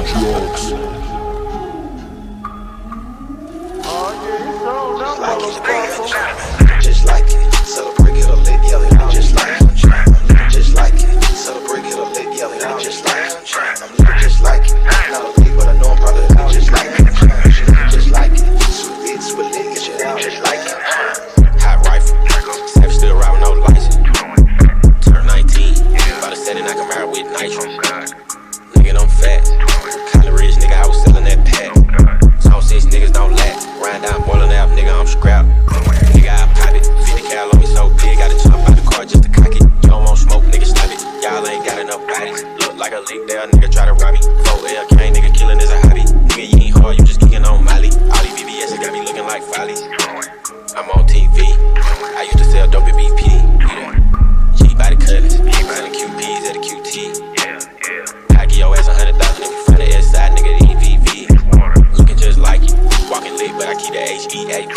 drugs. Just like it, celebrate, get a lit, yelling, I'm just like it. Just like it, celebrate, get a lit, yelling, I'm just like it. I'm living just like it, not a league, but I know I'm probably living just like it. Just like it, sweet lit, sweet lit, get shit out, just like it. Hot rifle, Savage still riding no license. Turn 19, about to set it, I can marry with nitro. Nigga, I'm fat, kinda rich, nigga, I was selling that pack. Tall 6 niggas don't lack, grind down, boiling out, nigga, I'm scrap. Nigga, I pop it, 50 cal on me so big, gotta jump out the car just to cock it. You don't want smoke, nigga, stop it. Y'all ain't got enough bodies. Look like a leak there, nigga try to rob me. 4LK, nigga, killing is a hobby. Nigga, you ain't hard, you just kicking on Molly. All these VVS got me looking like follies. I'm on TV, I used to sell dope at BP. Yeah. G by the cutters, selling QPs at a QT. I give your ass 100,000 if you find the S side, nigga, the EVV. Looking just like you, walking lit, but I keep the HEAP.